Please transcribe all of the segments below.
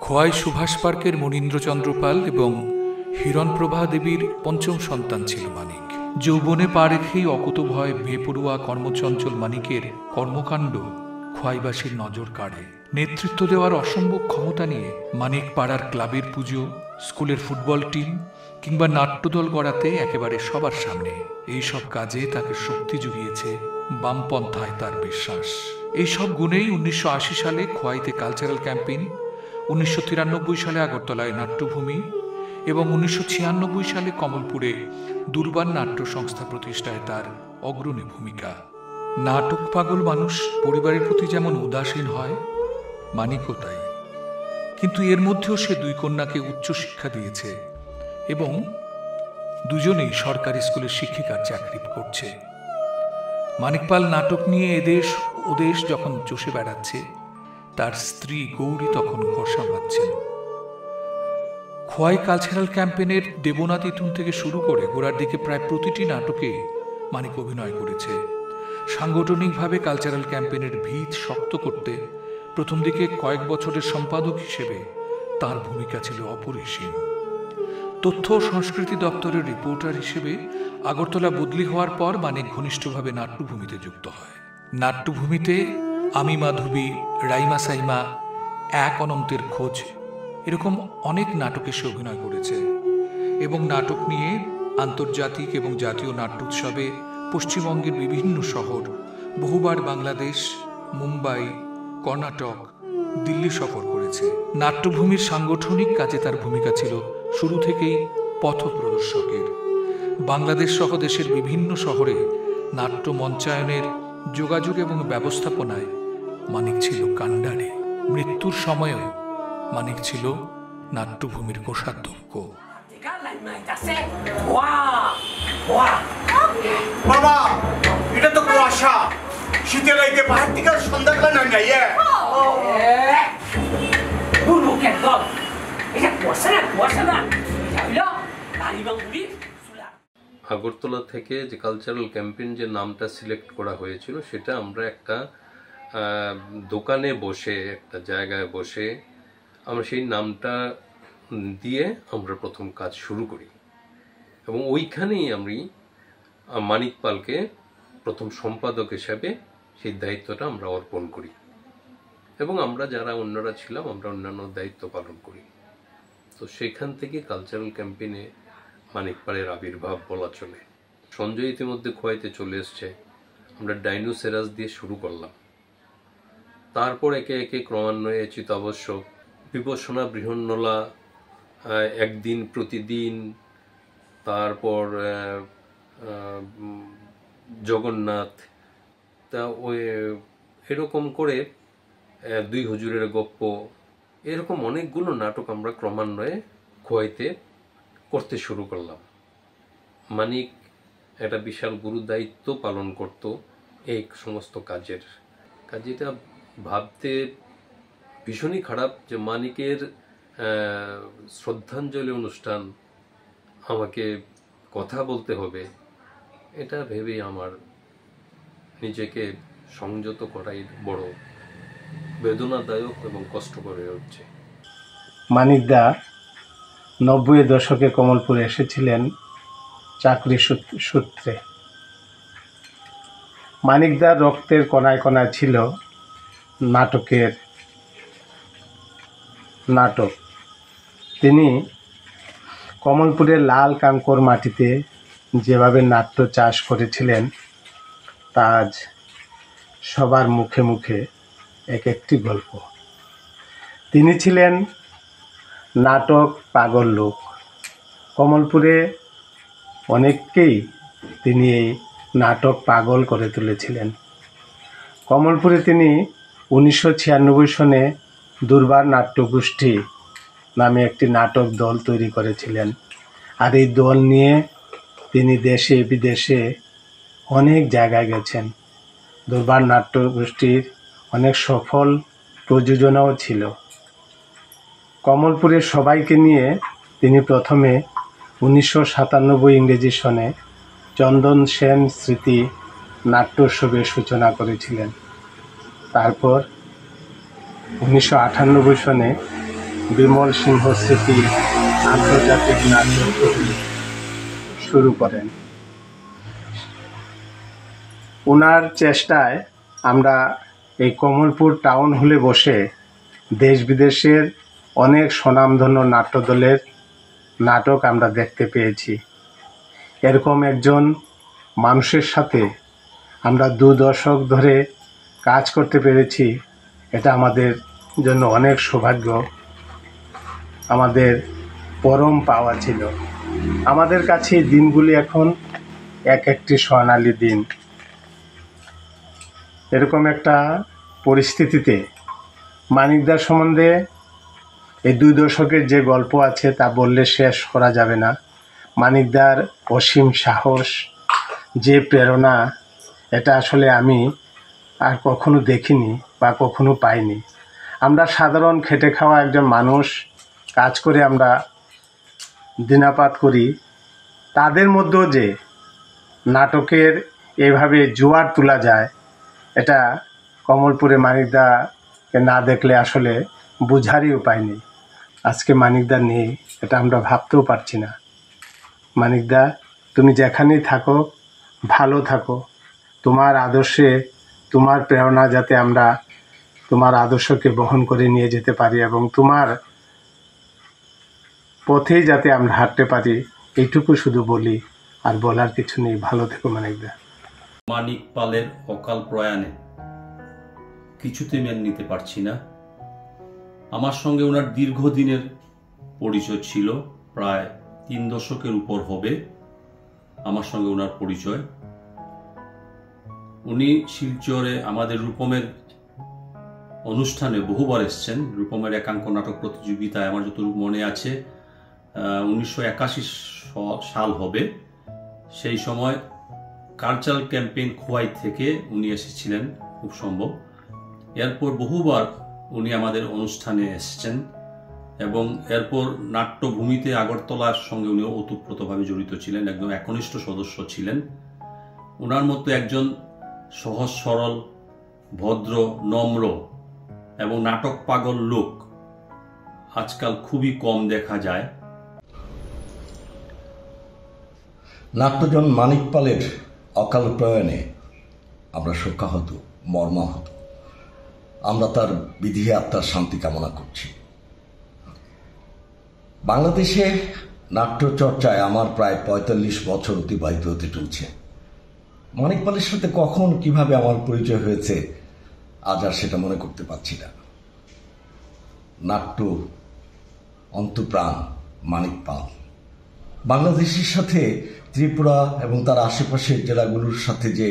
খোয়াই সুভাষ পার্কের মনীন্দ্রচন্দ্র পাল এবং হিরণপ্রভা দেবীর পঞ্চম সন্তান ছিল মানিক। যৌবনে পা রেখেই অকুতভয় বেপরুয়া কর্মচঞ্চল মানিকের কর্মকাণ্ড খোয়াইবাসীর নজর কাড়ে। নেতৃত্ব দেওয়ার অসম্ভব ক্ষমতা নিয়ে মানিক পাড়ার ক্লাবের পুজো, স্কুলের ফুটবল টিম কিংবা নাট্যদল গড়াতে একেবারে সবার সামনে। এইসব কাজে তাকে শক্তি জুগিয়েছে বামপন্থায় তার বিশ্বাস। এইসব গুণেই 1980 সালে খোয়াইতে কালচারাল ক্যাম্পেইন, 1993 সালে আগরতলায় নাট্যভূমি এবং 1996 সালে কমলপুরে দুর্বার নাট্য সংস্থা প্রতিষ্ঠায় তার অগ্রণী ভূমিকা। নাটক পাগল মানুষ পরিবারের প্রতি যেমন উদাসীন হয়, মানিকও তাই। কিন্তু এর মধ্যেও সে দুই কন্যাকে উচ্চশিক্ষা দিয়েছে এবং দুজনেই সরকারি স্কুলের শিক্ষিকার চাকরি করছে। মানিক পাল নাটক নিয়ে এদেশ ওদেশ যখন চষে বেড়াচ্ছে, তার স্ত্রী গৌরী তখন ঘর সামলাচ্ছেন। খোয়াই কালচারাল ক্যাম্পেইনের দেবনাথ ইতুন থেকে শুরু করে গোড়ার দিকে প্রায় প্রতিটি নাটকে মানিক অভিনয় করেছে। সাংগঠনিকভাবে কালচারাল ক্যাম্পেইনের ভিত শক্ত করতে প্রথম দিকে কয়েক বছরের সম্পাদক হিসেবে তার ভূমিকা ছিল অপরিসীম। তথ্য ও সংস্কৃতি দপ্তরের রিপোর্টার হিসেবে আগরতলা বদলি হওয়ার পর মানিক ঘনিষ্ঠভাবে নাট্যভূমিতে যুক্ত হয়। নাট্যভূমিতে আমি মাধবী, রাইমা সাইমা, এক অনন্তের খোঁজ এরকম অনেক নাটকে সে অভিনয় করেছে এবং নাটক নিয়ে আন্তর্জাতিক এবং জাতীয় নাট্যোৎসবে পশ্চিমবঙ্গের বিভিন্ন শহর, বহুবার বাংলাদেশ, মুম্বাই, কর্ণাটক, দিল্লি সফর করেছে। নাট্যভূমির সাংগঠনিক কাজে তার ভূমিকা ছিল শুরু থেকেই পথপ্রদর্শকের। বাংলাদেশ সহ দেশের বিভিন্ন শহরে নাট্য মঞ্চায়নের যোগাযোগ এবং ব্যবস্থাপনায় মানিক ছিল কাণ্ডারি। মৃত্যুর সময়ও মানিক ছিল নাট্যভূমির কোষাধ্যক্ষ। বাবা, এটা তো কুয়াশা। শীতের রাইতে বাহির থেকে সন্ধ্যাকাল না গাইয়ে আগরতলা থেকে যে কালচারাল ক্যাম্পেইন যে নামটা সিলেক্ট করা হয়েছিল, সেটা আমরা একটা দোকানে বসে, একটা জায়গায় বসে আমরা সেই নামটা দিয়ে আমরা প্রথম কাজ শুরু করি এবং ওইখানেই আমি মানিক পালকে প্রথম সম্পাদক হিসাবে সেই দায়িত্বটা আমরা অর্পণ করি এবং আমরা যারা অন্যরা ছিলাম আমরা অন্যান্য দায়িত্ব পালন করি। তো সেখান থেকে কালচারাল ক্যাম্পেইনে মানিক পালের আবির্ভাব বলা চলে। সঞ্জয় ইতিমধ্যে খোয়াইতে চলে এসছে, আমরা ডাইনোসেরাস দিয়ে শুরু করলাম। তারপর একে একে ক্রমান্বয়ে চিতাবশ্যক, বিপসনা, বৃহন্নলা, একদিন প্রতিদিন, তারপর জগন্নাথ, তা ওই এরকম করে দুই হুজুরের গপ্প, এরকম অনেকগুলো নাটক আমরা ক্রমান্বয়ে খোয়াইতে করতে শুরু করলাম। মানিক একটা বিশাল গুরু দায়িত্ব পালন করত এই সমস্ত কাজের। কাজেটা ভাবতে ভীষণই খারাপ যে মানিকের শ্রদ্ধাঞ্জলি অনুষ্ঠান আমাকে কথা বলতে হবে, এটা ভেবেই আমার নিজেকে সংযত করাই বড় বেদনাদায়ক এবং কষ্টকর হয়ে উঠছে। মানিকদা 90-এর দশকে কমলপুরে এসেছিলেন চাকরি সূত্রে। মানিকদার রক্তের কণায় কণায় ছিল নাটক। তিনি কমলপুরের লাল কাঙ্কর মাটিতে যেভাবে নাট্য চাষ করেছিলেন তা আজ সবার মুখে মুখে এক একটি গল্প। তিনি ছিলেন নাটক পাগল লোক। কমলপুরে অনেককেই তিনি এই নাটক পাগল করে তুলেছিলেন। কমলপুরে তিনি 1996 সনে দুর্বার নাট্যগোষ্ঠী নামে একটি নাটক দল তৈরি করেছিলেন। আর এই দল নিয়ে তিনি দেশে বিদেশে অনেক জায়গায় গেছেন। দুর্বার নাট্যগোষ্ঠীর অনেক সফল প্রযোজনাও ছিল। কমলপুরের সবাইকে নিয়ে তিনি প্রথমে 1997 ইংরেজি সনে চন্দন সেন স্মৃতি নাট্যোৎসবের সূচনা করেছিলেন। তারপর 1998 সনে বিমল সিংহ স্মৃতি আন্তর্জাতিক নাট্য শুরু করেন। ওনার চেষ্টায় আমরা এই কমলপুর টাউন হলে বসে দেশ বিদেশের অনেক স্বনামধন্য নাট্যদলের নাটক আমরা দেখতে পেয়েছি। এরকম একজন মানুষের সাথে আমরা 2 দশক ধরে কাজ করতে পেরেছি, এটা আমাদের জন্য অনেক সৌভাগ্য, আমাদের পরম পাওয়া ছিল। আমাদের কাছে এই দিনগুলি এখন এক একটি স্বর্ণালী দিন। এরকম একটা পরিস্থিতিতে মানিকদা সম্বন্ধে এই 2 দশকের যে গল্প আছে তা বললে শেষ করা যাবে না। মানিকদার অসীম সাহস, যে প্রেরণা, এটা আসলে আমি আর কখনো দেখিনি বা কখনো পাইনি। আমরা সাধারণ খেটে খাওয়া একজন মানুষ, কাজ করে আমরা দিনাপাত করি, তাদের মধ্যেও যে নাটকের এভাবে জোয়ার তোলা যায়, এটা কমলপুরে মানিকদাকে না দেখলে আসলে বোঝারই উপায় নেই। আজকে মানিকদা নেই, এটা আমরা ভাবতেও পারছি না। মানিকদা, তুমি যেখানেই থাকো ভালো থাকো। তোমার আদর্শে, তোমার প্রেরণা যাতে আমরা তোমার আদর্শকে বহন করে নিয়ে যেতে পারি এবং তোমার পথেই যাতে আমরা হাঁটতে পারি, এইটুকু শুধু বলি, আর বলার কিছু নেই। ভালো থেকো মানিকদা। মানিক পালের অকাল প্রয়াণে কিছুতে মেনে নিতে পারছি না। আমার সঙ্গে ওনার দীর্ঘদিনের পরিচয় ছিল, প্রায় 3 দশকের উপর হবে আমার সঙ্গে ওনার পরিচয়। উনি শিলচরে আমাদের রূপমের অনুষ্ঠানে বহুবার এসছেন। রূপমের একাঙ্ক নাটক প্রতিযোগিতায় আমার যতটুকু মনে আছে 1981 সাল হবে, সেই সময় কালচারাল ক্যাম্পেইন খোয়াই থেকে উনি এসেছিলেন খুব সম্ভব। এরপর বহুবার উনি আমাদের অনুষ্ঠানে এসেছেন এবং এরপর নাট্যভূমিতে আগরতলার সঙ্গে উনি ওতপ্রোতভাবে জড়িত ছিলেন, একদম একনিষ্ঠ সদস্য ছিলেন। ওনার মতো একজন সহজ সরল, ভদ্র, নম্র এবং নাটক পাগল লোক আজকাল খুবই কম দেখা যায়। নাট্যজন মানিক পালের অকাল প্রয়াণে আমরা শোকাহত, মর্মাহত। আমরা তার বিধি আত্মার শান্তি কামনা করছি। বাংলাদেশে নাট্য চর্চায় আমার প্রায় 45 বছর অতিবাহিত হতে চলছে। মানিক পালের সাথে কখন কিভাবে আমার পরিচয় হয়েছে আজ আর সেটা মনে করতে পারছি না। নাট্য অন্তপ্রাণ মানিক পাল বাংলাদেশের সাথে ত্রিপুরা এবং তার আশেপাশের জেলাগুলোর সাথে যে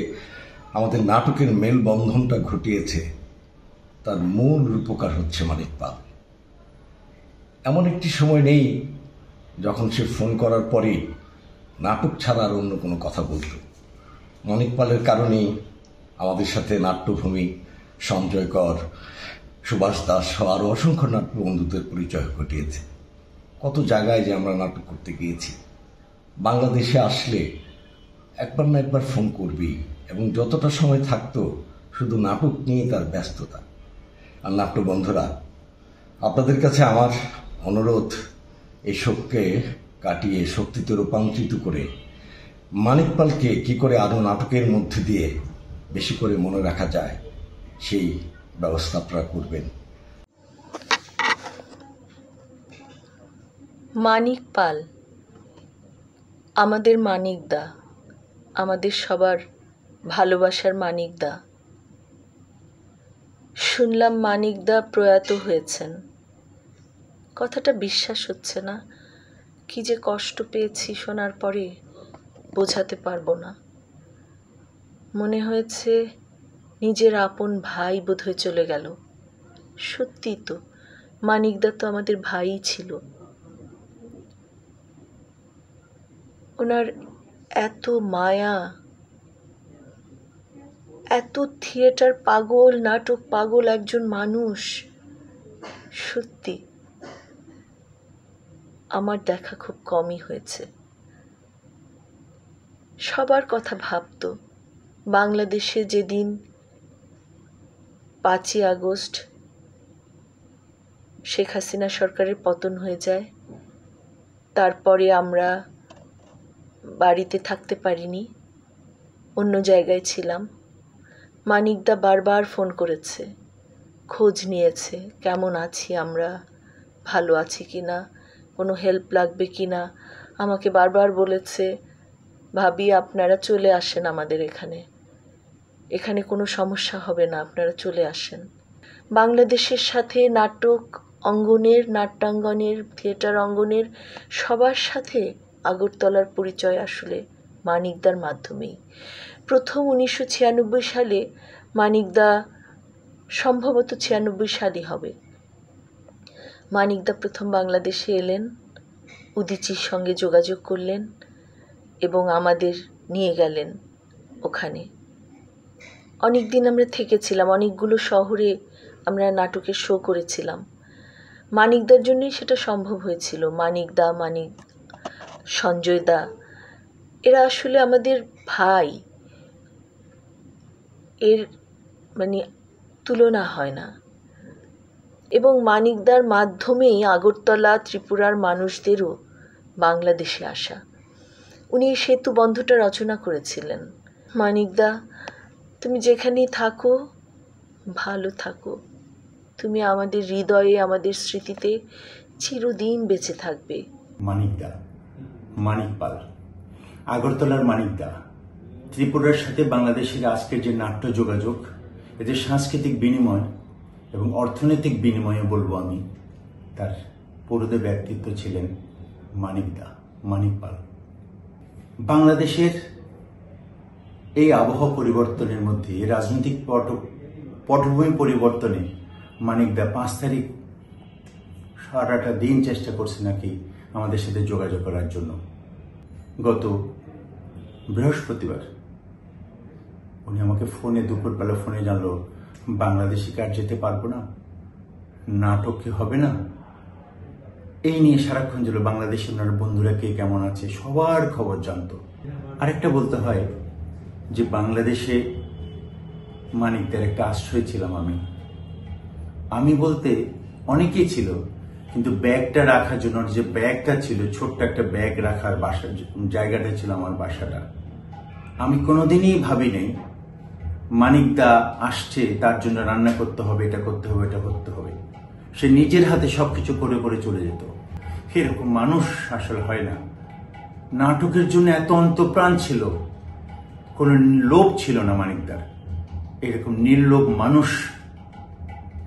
আমাদের নাটকের মেলবন্ধনটা ঘটিয়েছে, তার মূল রূপকার হচ্ছে মানিক পাল। এমন একটি সময় নেই যখন সে ফোন করার পরেই নাটক ছাড়া আর অন্য কোনো কথা বলত। মানিক পালের কারণেই আমাদের সাথে নাট্যভূমি, সঞ্জয় কর, সুভাষ দাস সহ আরও অসংখ্য নাট্য বন্ধুদের পরিচয় ঘটিয়েছে। কত জায়গায় যে আমরা নাটক করতে গিয়েছি। বাংলাদেশে আসলে একবার না একবার ফোন করবি এবং যতটা সময় থাকতো শুধু নাটক নিয়ে তার ব্যস্ততা। আর নাট্য বন্ধুরা, আপনাদের কাছে আমার অনুরোধ, এই শোককে কাটিয়ে শক্তিতে রূপান্তরিত করে মানিক পালকে কি করে আরও নাটকের মধ্যে দিয়ে বেশি করে মনে রাখা যায় সেই ব্যবস্থা আপনারা করবেন। মানিক পাল আমাদের মানিকদা, আমাদের সবার ভালোবাসার মানিকদা। শুনলাম মানিকদা প্রয়াত হয়েছেন। কথাটা বিশ্বাস হচ্ছে না। কি যে কষ্ট পেয়েছি শোনার পরে বোঝাতে পারবো না। মনে হয়েছে নিজের আপন ভাই বোধহয় চলে গেল। সত্যি তো, মানিকদা তো আমাদের ভাইই ছিল। ওনার এত মায়া, এত থিয়েটার পাগল, নাটক পাগল একজন মানুষ, সত্যি আমার দেখা খুব কমই হয়েছে। সবার কথা ভাবতো। বাংলাদেশে যেদিন 5ই আগস্ট শেখ হাসিনা সরকারের পতন হয়ে যায়। তারপরে আমরা বাড়িতে থাকতে পারিনি, অন্য জায়গায় ছিলাম। মানিকদা বারবার ফোন করেছে, খোঁজ নিয়েছে, কেমন আছি আমরা, ভালো আছি কি না, কোনো হেল্প লাগবে কি না। আমাকে বারবার বলেছে, ভাবি আপনারা চলে আসেন আমাদের এখানে, এখানে কোনো সমস্যা হবে না, আপনারা চলে আসেন। বাংলাদেশের সাথে নাটক অঙ্গনের, নাট্যাঙ্গনের, থিয়েটার অঙ্গনের সবার সাথে আগরতলার পরিচয় আসলে মানিকদার মাধ্যমেই। প্রথম 1996 সালে মানিকদা, সম্ভবত 96 সালই হবে, মানিকদা প্রথম বাংলাদেশে এলেন, উদীচীর সঙ্গে যোগাযোগ করলেন এবং আমাদের নিয়ে গেলেন ওখানে। অনেক দিন আমরা থেকেছিলাম, অনেকগুলো শহরে আমরা নাটকের শো করেছিলাম। মানিকদার জন্যই সেটা সম্ভব হয়েছিল। মানিকদা, সঞ্জয় দা, এরা আসলে আমাদের ভাই, এর মানে তুলনা হয় না। এবং মানিকদার মাধ্যমেই আগরতলা, ত্রিপুরার মানুষদেরও বাংলাদেশে আসা। উনি এই সেতু বন্ধটা রচনা করেছিলেন। মানিকদা, তুমি যেখানেই থাকো ভালো থাকো, তুমি আমাদের হৃদয়ে, আমাদের স্মৃতিতে চিরদিন বেঁচে থাকবে। মানিকদা, মানিক পাল, আগরতলার মানিকদা, ত্রিপুরার সাথে বাংলাদেশের আজকের যে নাট্য যোগাযোগ, এদের সাংস্কৃতিক বিনিময় এবং অর্থনৈতিক বিনিময়ে বলবো আমি, তার পুরোদে ব্যক্তিত্ব ছিলেন মানিকদা, মানিক পাল। বাংলাদেশের এই আবহাওয়া পরিবর্তনের মধ্যে, এই রাজনৈতিক পটভূমি পরিবর্তনে মানিকদা 5 তারিখ সারাটা দিন চেষ্টা করছে নাকি আমাদের সাথে যোগাযোগ করার জন্য। গত বৃহস্পতিবার উনি আমাকে ফোনে, দুপুরবেলা ফোনে জানলো, বাংলাদেশে কার যেতে পারবো না, নাটক কি হবে না, এই নিয়ে সারাক্ষণ ছিল। বাংলাদেশে ওনার বন্ধুরা কে কেমন আছে সবার খবর জানতো। আরেকটা বলতে হয় যে বাংলাদেশে মানিকদার একটা আশ্রয় ছিলাম আমি বলতে অনেকেই ছিল, কিন্তু ব্যাগটা রাখার জন্য যে ব্যাগটা ছিল, ছোট্ট একটা ব্যাগ রাখার জায়গাটা ছিল আমার বাসাটা। আমি কোনোদিনই ভাবি নাই মানিকদা আসছে তার জন্য রান্না করতে হবে, এটা করতে হবে, এটা করতে হবে। সে নিজের হাতে সবকিছু করে করে চলে যেত। এরকম মানুষ আসলে হয় না। নাটকের জন্য এত অন্তপ্রাণ ছিল, কোনো লোভ ছিল না মানিকদার। এরকম নির্লোভ মানুষ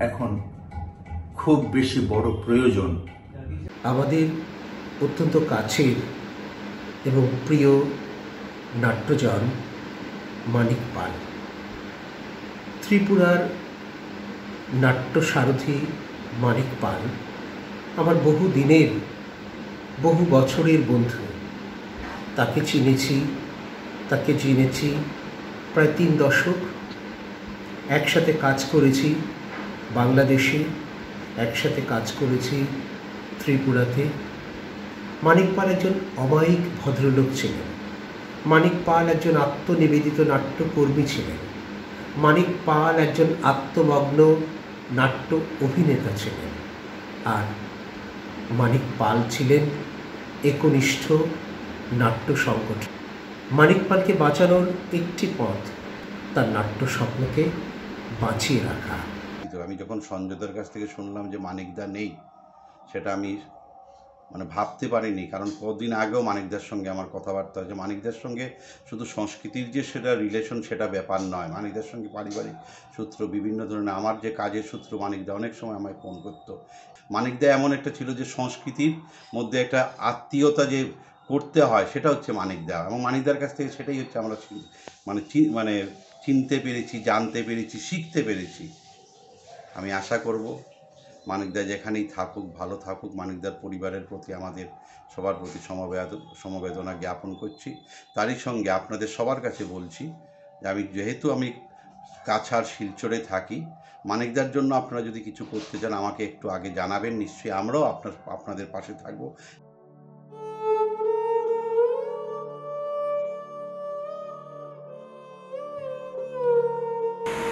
এখন খুব বেশি বড় প্রয়োজন। আমাদের অত্যন্ত কাছের এবং প্রিয় নাট্যজন মানিক পাল, ত্রিপুরার নাট্য সারথি মানিক পাল আমার বহু দিনের, বহু বছরের বন্ধু। তাকে চিনেছি, তাকে জেনেছি প্রায় 3 দশক। একসাথে কাজ করেছি বাংলাদেশে, একসাথে কাজ করেছি ত্রিপুরাতে। মানিক পাল একজন অমায়িক ভদ্রলোক ছিলেন। মানিক পাল একজন আত্মনিবেদিত নাট্যকর্মী ছিলেন। মানিক পাল একজন আত্মমগ্ন নাট্য অভিনেতা ছিলেন। আর মানিক পাল ছিলেন একনিষ্ঠ নাট্য সংগঠন। মানিক পালকে বাঁচানোর একটি পথ তার নাট্য স্বপ্নকে বাঁচিয়ে রাখা। আমি যখন সঞ্জয়দার কাছ থেকে শুনলাম যে মানিকদা নেই, সেটা আমি ভাবতে পারিনি। কারণ কদিন আগেও মানিকদার সঙ্গে আমার কথাবার্তা হয়েছে। মানিকদার সঙ্গে শুধু সংস্কৃতির যে সেটা রিলেশন, সেটা ব্যাপার নয়। মানিকদার সঙ্গে পারিবারিক সূত্র, বিভিন্ন ধরনের, আমার যে কাজের সূত্র, মানিকদা অনেক সময় আমায় ফোন করতো। মানিকদা এমন একটা ছিল যে সংস্কৃতির মধ্যে একটা আত্মীয়তা যে করতে হয়, সেটা হচ্ছে মানিকদা। এবং মানিকদার কাছ থেকে সেটাই হচ্ছে আমরা চিনতে পেরেছি, জানতে পেরেছি, শিখতে পেরেছি। আমি আশা করব মানিকদা যেখানেই থাকুক ভালো থাকুক। মানিকদার পরিবারের প্রতি আমাদের সবার প্রতি সমবেদনা জ্ঞাপন করছি। তারই সঙ্গে আপনাদের সবার কাছে বলছি যে যেহেতু আমি কাছাড় শিলচরে থাকি, মানিকদার জন্য আপনারা যদি কিছু করতে চান আমাকে একটু আগে জানাবেন, নিশ্চয়ই আমরাও আপনাদের পাশে থাকব।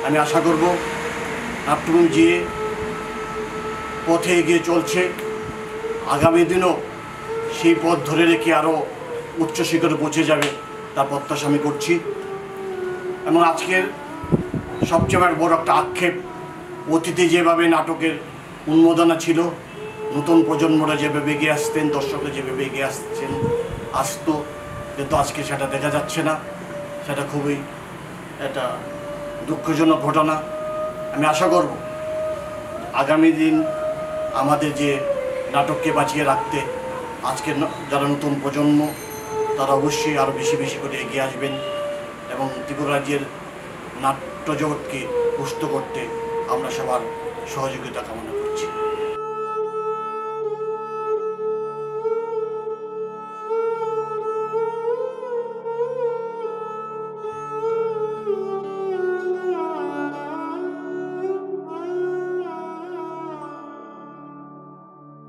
আমি আশা করব আপনারা যে পথে এগিয়ে চলছে, আগামী দিনও সেই পথ ধরে রেখে আরও উচ্চ শিখরে পৌঁছে যাবে তার প্রত্যাশা আমি করছি। এবং আজকের সবচেয়ে বড় একটা আক্ষেপ, অতীতে যেভাবে নাটকের উন্মোদনা ছিল, নতুন প্রজন্মরা যেভাবে এগিয়ে আসতেন, দর্শকরা যেভাবে এগিয়ে আসতো, কিন্তু আজকে সেটা দেখা যাচ্ছে না। সেটা খুবই একটা দুঃখজনক ঘটনা। আমি আশা করব আগামী দিন আমাদের যে নাটককে বাঁচিয়ে রাখতে আজকের যারা নতুন প্রজন্ম তারা অবশ্যই আরও বেশি বেশি করে এগিয়ে আসবেন এবং ত্রিপুরা রাজ্যের নাট্য জগৎকে পুষ্ট করতে আমরা সবার সহযোগিতা কামনা করছি।